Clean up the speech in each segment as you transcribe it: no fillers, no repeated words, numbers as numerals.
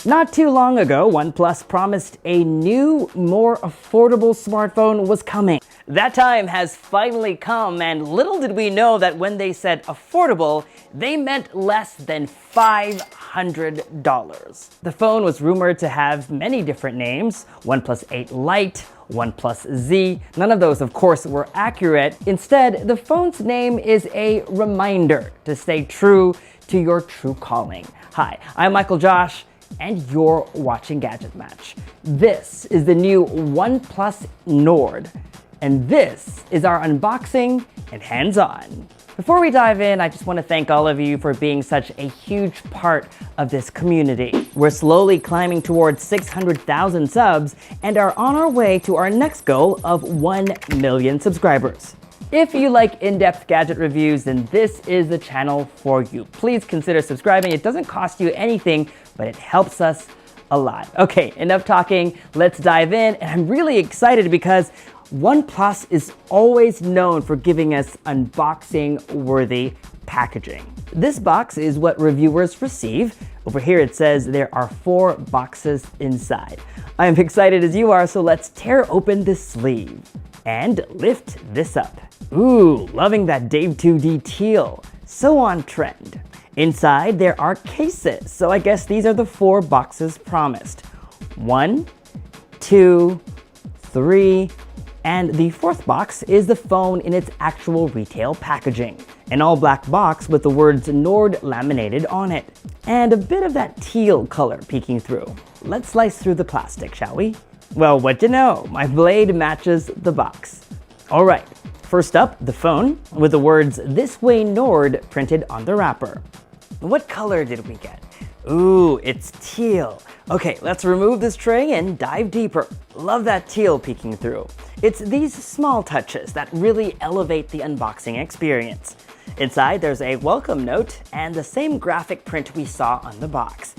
Not too long ago, OnePlus promised a new, more affordable smartphone was coming. That time has finally come, and little did we know that when they said affordable, they meant less than $500. The phone was rumored to have many different names: OnePlus 8 Lite, OnePlus Z. None of those, of course, were accurate. Instead, the phone's name is a reminder to stay true to your true calling. Hi, I'm MICHAELJOSH, and you're watching GadgetMatch. This is the new OnePlus Nord, and this is our unboxing and hands-on. Before we dive in, I just want to thank all of you for being such a huge part of this community. We're slowly climbing towards 600,000 subs and are on our way to our next goal of 1 million subscribers. If you like in-depth gadget reviews, then this is the channel for you. Please consider subscribing. It doesn't cost you anything, but it helps us a lot. Okay, enough talking. Let's dive in. And I'm really excited because OnePlus is always known for giving us unboxing-worthy packaging. This box is what reviewers receive. Over here it says there are 4 boxes inside. I'm excited as you are, so let's tear open this sleeve and lift this up. Ooh, loving that Dave 2D teal. So on trend. Inside there are cases, so I guess these are the 4 boxes promised. 1, 2, 3, and the 4th box is the phone in its actual retail packaging. An all-black box with the words Nord laminated on it, and a bit of that teal color peeking through. Let's slice through the plastic, shall we? Well, what you know, my blade matches the box. All right, first up, the phone with the words "This Way Nord" printed on the wrapper. What color did we get? Ooh, it's teal. Okay, let's remove this tray and dive deeper. Love that teal peeking through. It's these small touches that really elevate the unboxing experience. Inside, there's a welcome note and the same graphic print we saw on the box.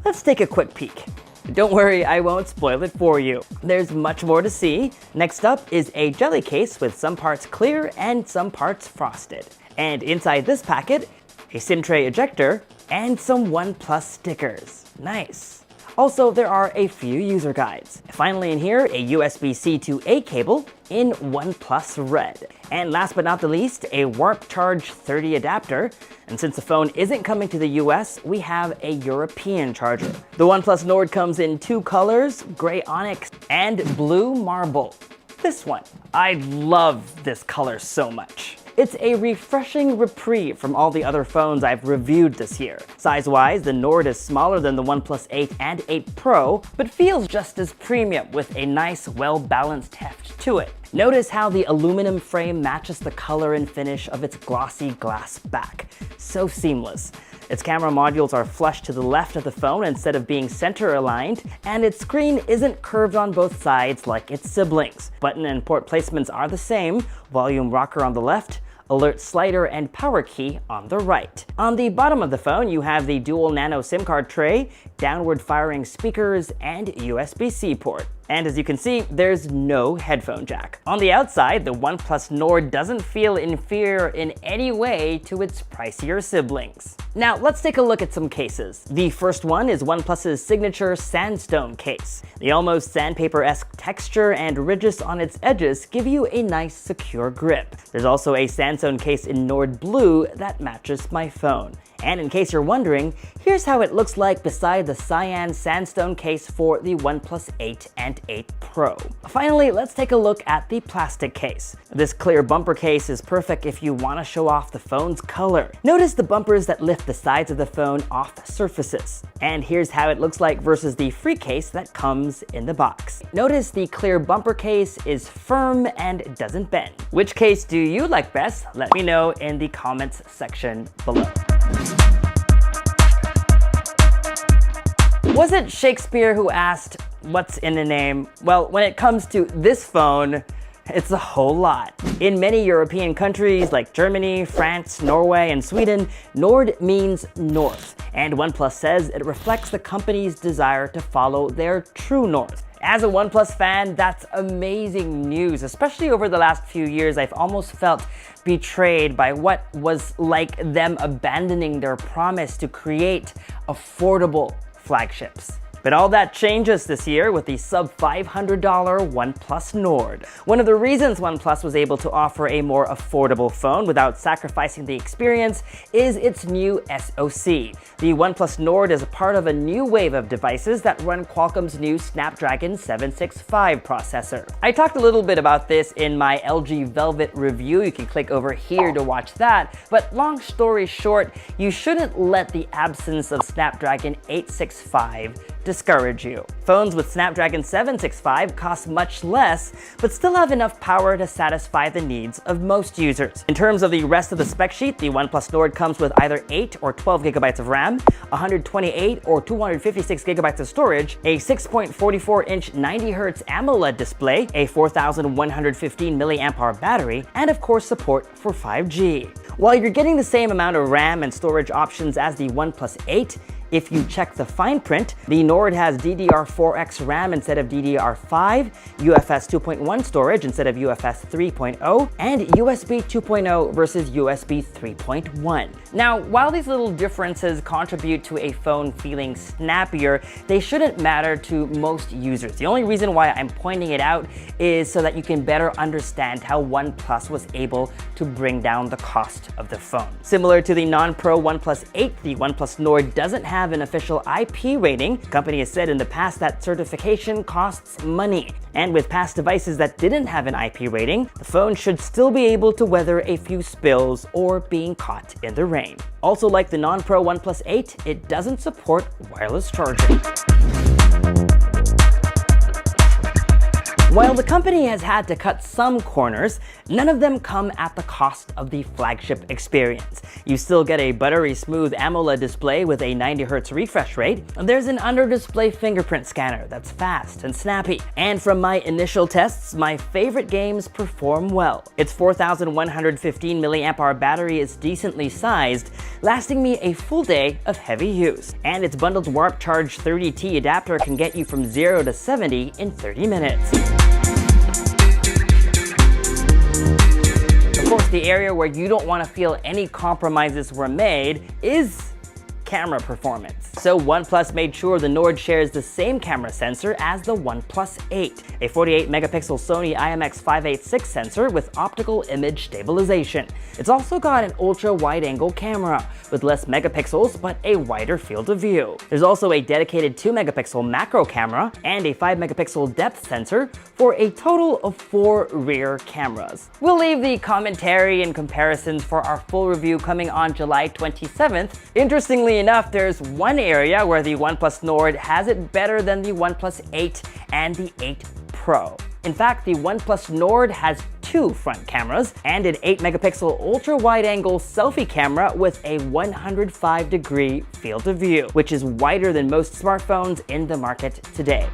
Let's take a quick peek. Don't worry, I won't spoil it for you. There's much more to see. Next up is a jelly case with some parts clear and some parts frosted. And inside this packet, a SIM tray ejector and some OnePlus stickers. Nice. Also, there are a few user guides. Finally in here, a USB-C to A cable in OnePlus Red. And last but not the least, a Warp Charge 30 adapter. And since the phone isn't coming to the US, we have a European charger. The OnePlus Nord comes in 2 colors, gray onyx and blue marble. This one. I love this color so much. It's a refreshing reprieve from all the other phones I've reviewed this year. Size-wise, the Nord is smaller than the OnePlus 8 and 8 Pro, but feels just as premium with a nice, well-balanced heft to it. Notice how the aluminum frame matches the color and finish of its glossy glass back. So seamless. Its camera modules are flush to the left of the phone instead of being center aligned, and its screen isn't curved on both sides like its siblings. Button and port placements are the same: volume rocker on the left, alert slider and power key on the right. On the bottom of the phone, you have the dual nano SIM card tray, downward firing speakers, and USB-C port. And as you can see, there's no headphone jack. On the outside, the OnePlus Nord doesn't feel inferior in any way to its pricier siblings. Now, let's take a look at some cases. The first one is OnePlus's signature sandstone case. The almost sandpaper-esque texture and ridges on its edges give you a nice, secure grip. There's also a sandstone case in Nord Blue that matches my phone. And in case you're wondering, here's how it looks like beside the cyan sandstone case for the OnePlus 8 and 8 Pro. Finally, let's take a look at the plastic case. This clear bumper case is perfect if you want to show off the phone's color. Notice the bumpers that lift the sides of the phone off surfaces. And here's how it looks like versus the free case that comes in the box. Notice the clear bumper case is firm and doesn't bend. Which case do you like best? Let me know in the comments section below. Was it Shakespeare who asked, "What's in a name?" Well, when it comes to this phone, it's a whole lot. In many European countries like Germany, France, Norway, and Sweden, Nord means north, and OnePlus says it reflects the company's desire to follow their true north. As a OnePlus fan, that's amazing news. Especially over the last few years, I've almost felt betrayed by what was like them abandoning their promise to create affordable flagships. But all that changes this year with the sub-$500 OnePlus Nord. One of the reasons OnePlus was able to offer a more affordable phone without sacrificing the experience is its new SoC. The OnePlus Nord is a part of a new wave of devices that run Qualcomm's new Snapdragon 765 processor. I talked a little bit about this in my LG Velvet review. You can click over here to watch that. But long story short, you shouldn't let the absence of Snapdragon 865 discourage you. Phones with Snapdragon 765 cost much less, but still have enough power to satisfy the needs of most users. In terms of the rest of the spec sheet, the OnePlus Nord comes with either 8 or 12 gigabytes of RAM, 128 or 256 gigabytes of storage, a 6.44-inch 90Hz AMOLED display, a 4115 mAh battery, and of course support for 5G. While you're getting the same amount of RAM and storage options as the OnePlus 8, if you check the fine print, the Nord has DDR4X RAM instead of DDR5, UFS 2.1 storage instead of UFS 3.0, and USB 2.0 versus USB 3.1. Now, while these little differences contribute to a phone feeling snappier, they shouldn't matter to most users. The only reason why I'm pointing it out is so that you can better understand how OnePlus was able to bring down the cost of the phone. Similar to the non-Pro OnePlus 8, the OnePlus Nord doesn't have an official IP rating. The company has said in the past that certification costs money. And with past devices that didn't have an IP rating, the phone should still be able to weather a few spills or being caught in the rain. Also, like the non-Pro OnePlus 8, it doesn't support wireless charging. While the company has had to cut some corners, none of them come at the cost of the Flagship Experience. You still get a buttery smooth AMOLED display with a 90Hz refresh rate. There's an under-display fingerprint scanner that's fast and snappy. And from my initial tests, my favorite games perform well. Its 4115 mAh battery is decently sized, lasting me a full day of heavy use. And its bundled Warp Charge 30T adapter can get you from 0 to 70 in 30 minutes. Of course, the area where you don't want to feel any compromises were made is camera performance. So OnePlus made sure the Nord shares the same camera sensor as the OnePlus 8, a 48 megapixel Sony IMX586 sensor with optical image stabilization. It's also got an ultra wide angle camera with less megapixels but a wider field of view. There's also a dedicated 2 megapixel macro camera and a 5 megapixel depth sensor for a total of 4 rear cameras. We'll leave the commentary and comparisons for our full review coming on July 27th. Interestingly enough, there's one area where the OnePlus Nord has it better than the OnePlus 8 and the 8 Pro. In fact, the OnePlus Nord has 2 front cameras and an 8 megapixel ultra wide angle selfie camera with a 105-degree field of view, which is wider than most smartphones in the market today.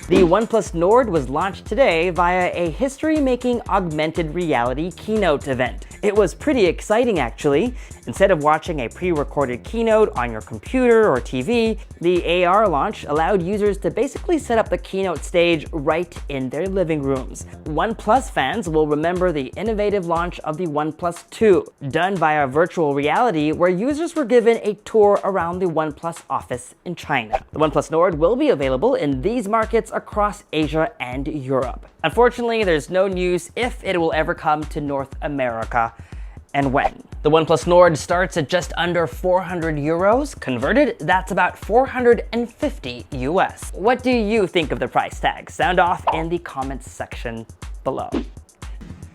The OnePlus Nord was launched today via a history-making augmented reality keynote event. It was pretty exciting, actually. Instead of watching a pre-recorded keynote on your computer or TV, the AR launch allowed users to basically set up the keynote stage right in their living rooms. OnePlus fans will remember the innovative launch of the OnePlus 2, done via virtual reality, where users were given a tour around the OnePlus office in China. The OnePlus Nord will be available in these markets across Asia and Europe. Unfortunately, there's no news if it will ever come to North America and when. The OnePlus Nord starts at just under 400 euros. Converted, that's about 450 US. What do you think of the price tag? Sound off in the comments section below.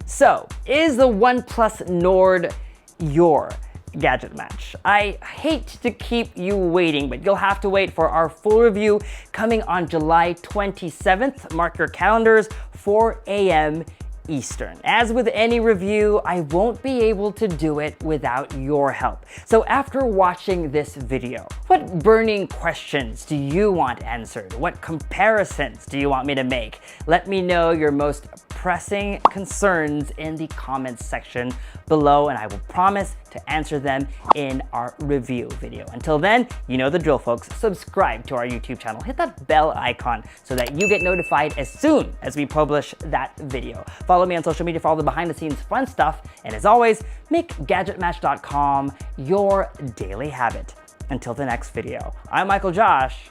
So, is the OnePlus Nord your gadget match? I hate to keep you waiting, but you'll have to wait for our full review coming on July 27th. Mark your calendars, 4 a.m. Eastern. As with any review, I won't be able to do it without your help. So after watching this video, what burning questions do you want answered? What comparisons do you want me to make? Let me know your most pressing concerns in the comments section below, and I will promise to answer them in our review video. Until then, you know the drill, folks. Subscribe to our YouTube channel. Hit that bell icon so that you get notified as soon as we publish that video. Follow me on social media for all the behind-the-scenes fun stuff. And as always, make GadgetMatch.com your daily habit. Until the next video, I'm Michael Josh.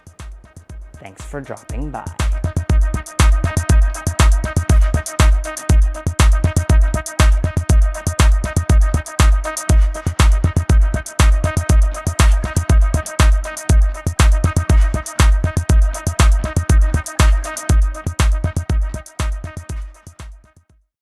Thanks for dropping by.